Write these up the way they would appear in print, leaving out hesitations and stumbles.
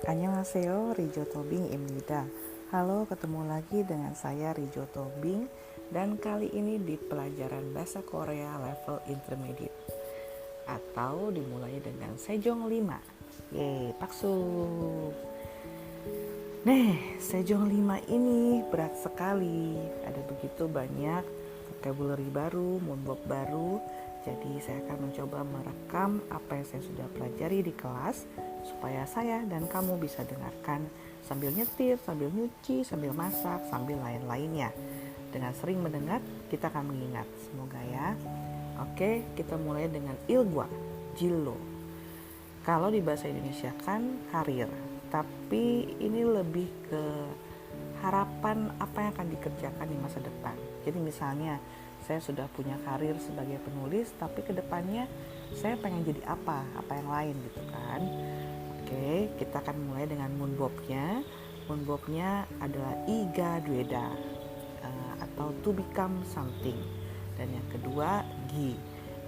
Annyeonghaseyo, Rijo Tobing Imnida. Halo, ketemu lagi dengan saya Rijo Tobing dan kali ini di pelajaran bahasa Korea level intermediate atau dimulai dengan Sejong 5. Yeay, paksu. Sejong 5 ini berat sekali. Ada begitu banyak vocabulary baru, moonbob baru. Jadi saya akan mencoba merekam apa yang saya sudah pelajari di kelas supaya saya dan kamu bisa dengarkan sambil nyetir, sambil nyuci, sambil masak, sambil lain-lainnya. Dengan sering mendengar, kita akan mengingat. Semoga ya. Oke, kita mulai dengan ilgwa, jilo. Kalau di bahasa Indonesia kan karir, tapi ini lebih ke harapan apa yang akan dikerjakan di masa depan. Jadi misalnya saya sudah punya karir sebagai penulis, tapi kedepannya saya pengen jadi apa yang lain gitu kan. Oke, kita akan mulai dengan moonbobnya. Moonbobnya adalah iga dueda atau to become something. Dan yang kedua gi.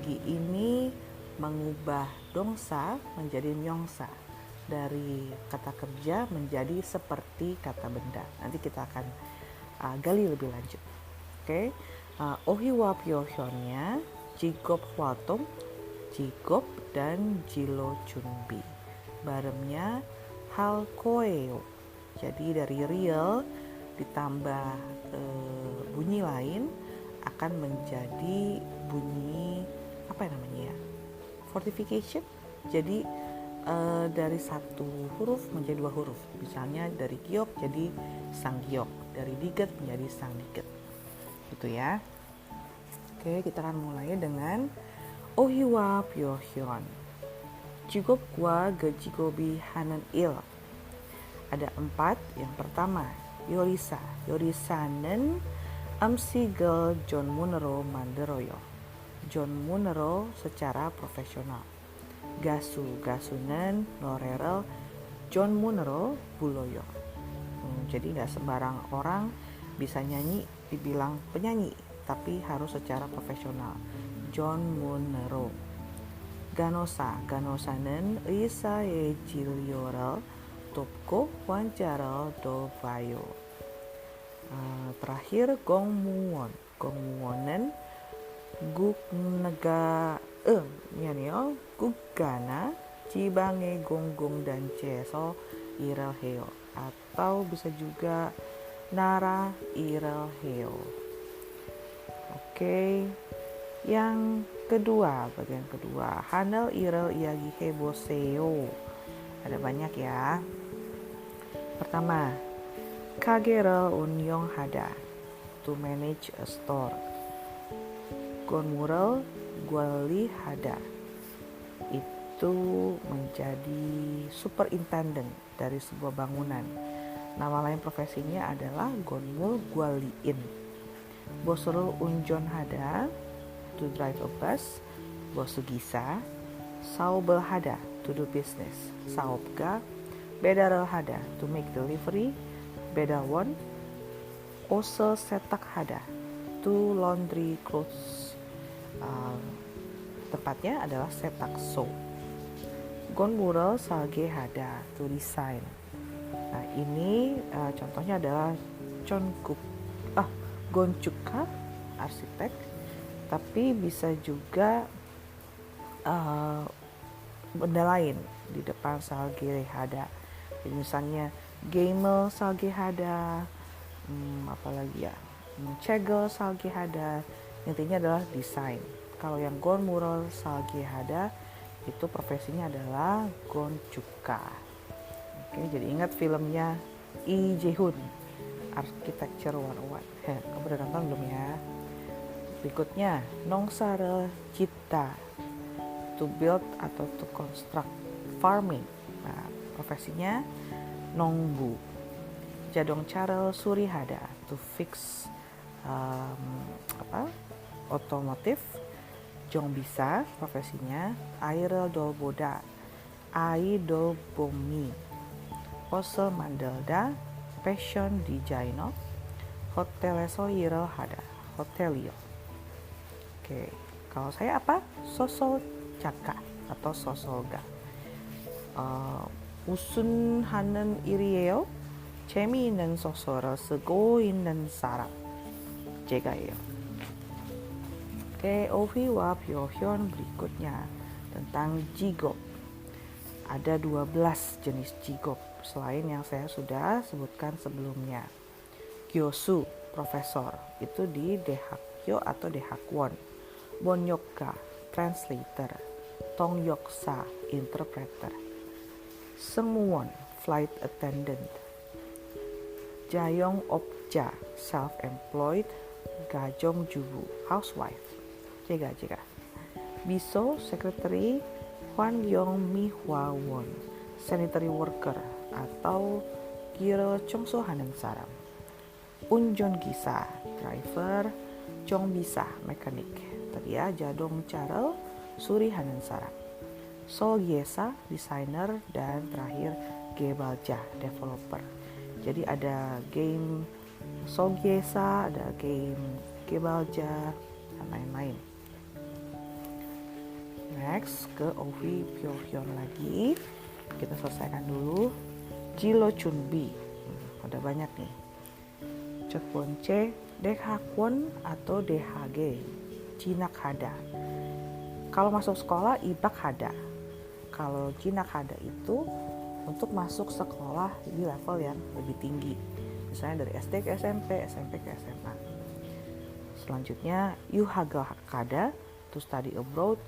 Gi ini mengubah dongsa menjadi myongsa, dari kata kerja menjadi seperti kata benda. Nanti kita akan gali lebih lanjut. Oke. Ohiwa pyohyonnya jigop hwatung, jigop dan jilo chunbi. Baremnya hal koeo. Jadi dari real ditambah bunyi lain akan menjadi bunyi apa namanya ya? Fortification. Jadi dari satu huruf menjadi dua huruf. Misalnya dari giok jadi sang giok, dari diget menjadi sang diget. Gitu ya. Oke, kita akan mulai dengan Ohiwa pyohyun. Jigopwa gejigobi hanen il. Ada 4. Yang pertama, yorisa. Yorisa는 음식을 전문으로 만들어요. 전문으로 secara profesional. 가수. 가수는 노래를 전문으로 불러요. Jadi gak sembarang orang bisa nyanyi dibilang penyanyi, tapi harus secara profesional. 전문으로. 간호사. 간호사는 의사의 진료를 돕고 환자를 돌봐요. Terakhir 공무원. 공무원은 국가나 지방의 공공단체에서 일을 해요. Atau bisa juga nara 일을 해요. Oke. Yang kedua, bagian kedua, 하늘 일을 이야기해 보세요. Ada banyak ya. Pertama, 가게를 운영하다, to manage a store. 건물을 관리하다, itu menjadi superintendent dari sebuah bangunan. Nama lain profesinya adalah gonmul gwaliin. Bosrul unjonhada, to drive a bus. Bosugisa. Saubelhada, to do business. Saubga. Bedarelhada, to make delivery. Bedawon. Ose setakhada, to laundry clothes. Tepatnya adalah setakso. Gonmurel salgehada, to design. Nah ini contohnya adalah goncuka, arsitek. Tapi bisa juga benda lain di depan salgehada. Jadi misalnya gamer salgehada, apalagi ya, cegel salgehada. Intinya adalah desain. Kalau yang gonmural salgehada itu profesinya adalah goncuka. Oke, jadi ingat filmnya Lee Jae-hoon, Architecture 101. Kamu udah nonton belum ya? Berikutnya, 농사를 짓다, to build atau to construct. Farming. Nah, profesinya 농부. 자동차를 수리하다, to fix otomotif. jongbisa, profesinya air을 돌보다, air 돌보미. 옷을 만들다, fashion designer. 호텔에서 일을 하다, hotelier. Oke, kalau saya apa? Sosol caka atau sosolga. 무슨 하는 일이에요? 재미있는 소설을 쓰고 있는 사람. 제가예요. Oke, Ovi와 표현 berikutnya tentang jigop. Ada 12 jenis jigop selain yang saya sudah sebutkan sebelumnya. Gyosu, profesor, itu di Daehakyo atau Daehakwon. Bonyokga, translator. Tongyoksa, interpreter. Seungwon, flight attendant. Jayong Opja, self-employed. Gajong Jubu, housewife. Jega. Biso, secretary. Hwan Yong Mi Hwa Won, sanitary worker atau kiro chongso hanen saram. Unjon Gisa, driver. Jong Bisa, mekanik. Tadi ya, Jadong Charel, suri hanen saram. Sol Yesa, designer. Dan terakhir Gebalja, developer. Jadi ada game Sol Yesa, ada game Gebalja, dan lain-lain. Next ke Ovi Pyohyon lagi. Kita selesaikan dulu. Jilo Chunbi. Ada banyak nih. 첫 번째, Daehakwon atau DHG. Jinak Hada. Kalau masuk sekolah Ibak Hada. Kalau Jinak Hada itu untuk masuk sekolah di level yang lebih tinggi. Misalnya dari SD ke SMP, SMP ke SMA. Selanjutnya, Yuhaga Hakada to study abroad.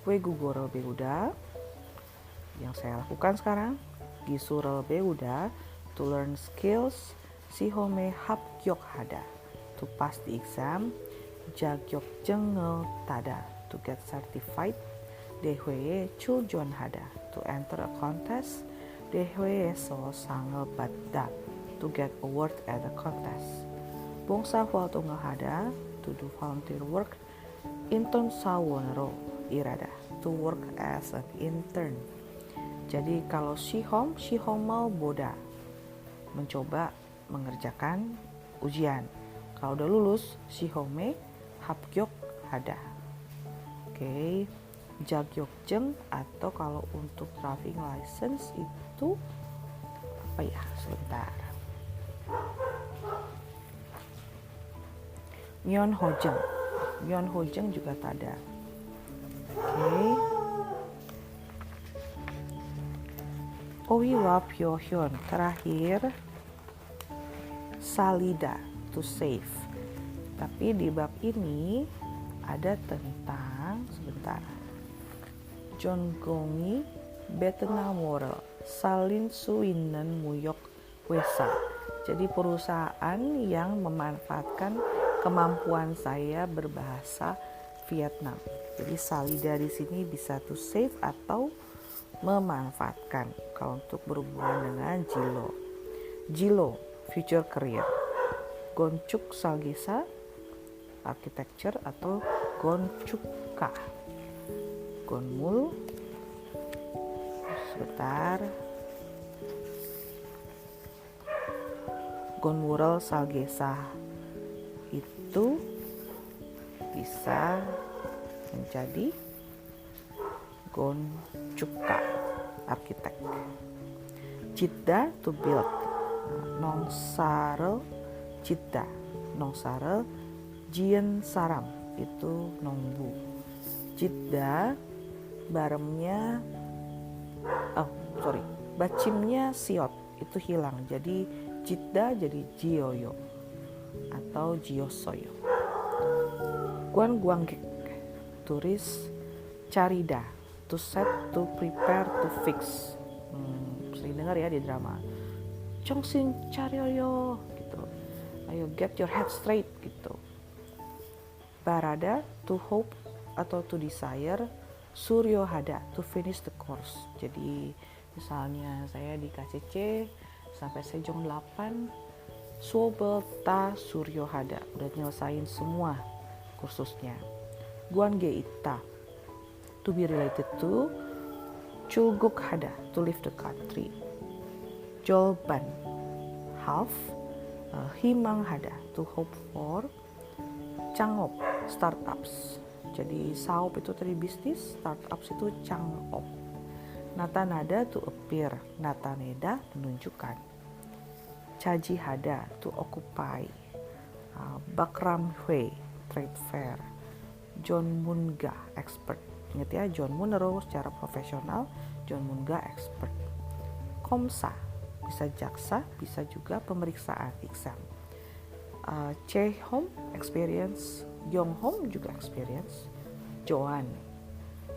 Wegugoro Beuda yang saya lakukan sekarang. Gisurel Beuda to learn skills. Sihome Hapgyok Hada to pass the exam. Jagyok Jengel Tada to get certified. Dehweye Chuljon Hada to enter a contest. Dehweye So Sangel Badda to get award at the contest. Bongsa Hwaltunga Hada to do volunteer work. Inton Sawonero Irada to work as an intern. Jadi kalau Shihomal Boda mencoba mengerjakan ujian. Kalau udah lulus Shihome Hapgyok Hada. Oke. Jagyokjeng atau kalau untuk driving license itu apa ya? Sebentar. Myeonhojeng juga tada. Oke. Ohiwa Pyohyon terakhir. Salida to save. Tapi di bab ini ada tentang sebentar. Jonggongi Betenamore Salin Suinen Muyok Wesa. Jadi perusahaan yang memanfaatkan kemampuan saya berbahasa Vietnam. Jadi salida di sini bisa to save atau memanfaatkan kalau untuk berhubungan dengan Jilo, future career. Gonchuk Salgesa, architecture atau Gonchukka. Gonmul, sebentar. Gonmural Salgesa itu bisa menjadi Gonchukka, arsitek. Jidda to build. Nongsarel Jidda, Nongsarel Jien Saram itu Nongbu. Jidda baremnya bacimnya siot itu hilang, jadi Jidda jadi Jioyo atau Jiosoyo. Guanggek turis. Carida to set, to prepare, to fix. Sering dengar ya di drama. Chongsin Charyoyo gitu. Ayo get your head straight gitu. Barada to hope atau to desire. Suryo Hada to finish the course. Jadi misalnya saya di KCC sampai Sejong 8, Suobelta Suryo Hada udah nyelesain semua kursusnya. Guange Ita to be related to. Chulguk Hada to leave the country. Jolban half. Himang Hada to hope for. Changop startups. Jadi saop itu tadi bisnis, startups itu changop. Natanada to appear, nataneda menunjukkan. Chajihada to occupy, Bakramhwe trade fair, Jonmunga expert. Ingat ya, Jonmunero secara profesional, Jonmunga expert. Komsa bisa jaksa, bisa juga pemeriksaan exam. Chehom experience, Yonghom juga experience. Joan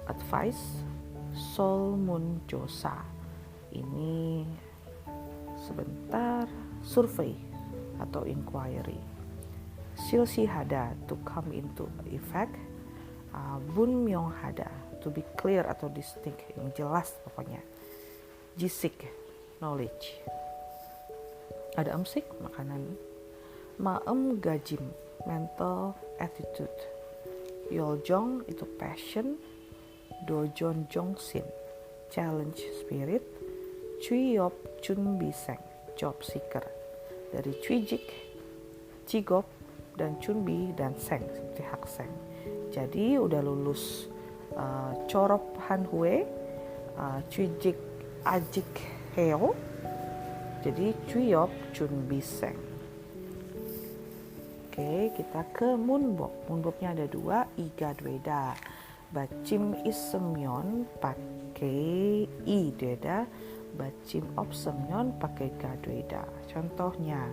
advice, Solmun Josa ini sebentar survei atau inquiry. Silsihada to come into effect, Bunmyonghada to be clear atau distinct, yang jelas pokoknya. Jisik knowledge. Ada emsik makanan. Maem gajim mental attitude. Yoljong itu passion. Dojon jongsin challenge spirit. Chuyop chunbiseng job seeker. Dari Chujik, Cigop, dan Chunbi dan Seng seperti hak Seng. Jadi udah lulus Corop Hanhue, Chujik Ajik Heo. Jadi Chuyop Chunbi Seng. Oke, kita ke Munbok. Munboknya ada 2, Iga Dweda. Bacim Isemyon pakai I Dweda, Bacim Opsemyon pakai Ga Dweda. Contohnya,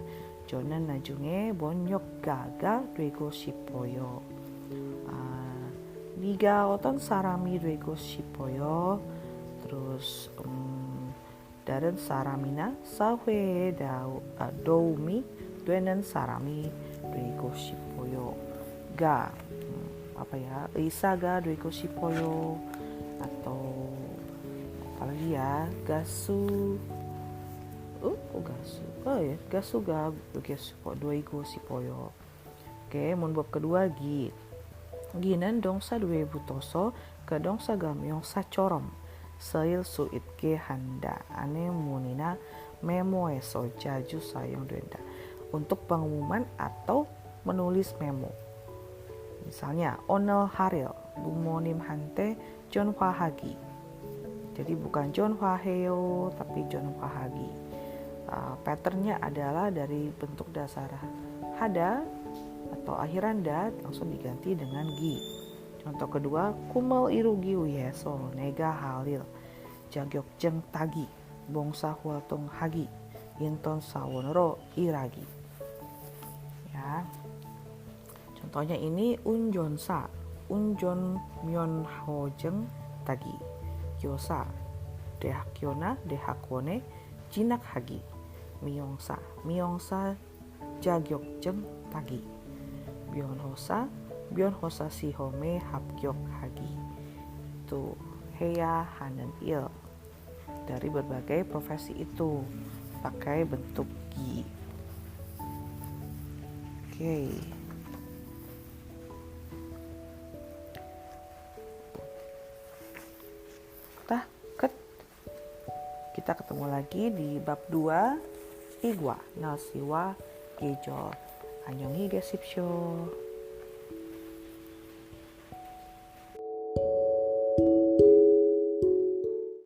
Jonan Najunge Bonyok Gaga Dwego Shipoyo. Niga Oton Sarami Dwego Shipoyo. Terus Daren Saramina Sahwe Doumi Dwenen Sarami Dwego Shipoyo. Ga Isaga Dwego Shipoyo, atau apalagi ya, Gasu Gasu ga Dwego Shipoyo. Oke, munbab kedua Ginan dongsa dwe butoso ke dongsa gamyong sa corom seil suit ke handa ane munina memo eso jaju sayong dwenda, untuk pengumuman atau menulis memo. Misalnya Onel Haril Bumonim Hante John Hagi. Jadi bukan John Heo tapi John Hagi. Patternnya adalah dari bentuk dasar hada atau akhiran da langsung diganti dengan gi. Contoh kedua, Kumel Irugi Uyeso Nega Halil Jagyok Jeng Tagi Bongsa Hualtung Hagi Inton Sawonoro Iragi. Ya. Contohnya ini Unjonsa Unjon Myon Hojeng Tagi Yosa Dehakyona Dehakwone Jinak Hagi Miyongsa Jagyok Jeng Tagi Bionhosa Sihome Hapgyok Hagi. Itu Heya Hanen Il. Dari berbagai profesi itu pakai bentuk gi. Oke. Kita ketemu lagi di bab 2 Igwa Nasiwa Gejol. Annyeonghi gesipsyo.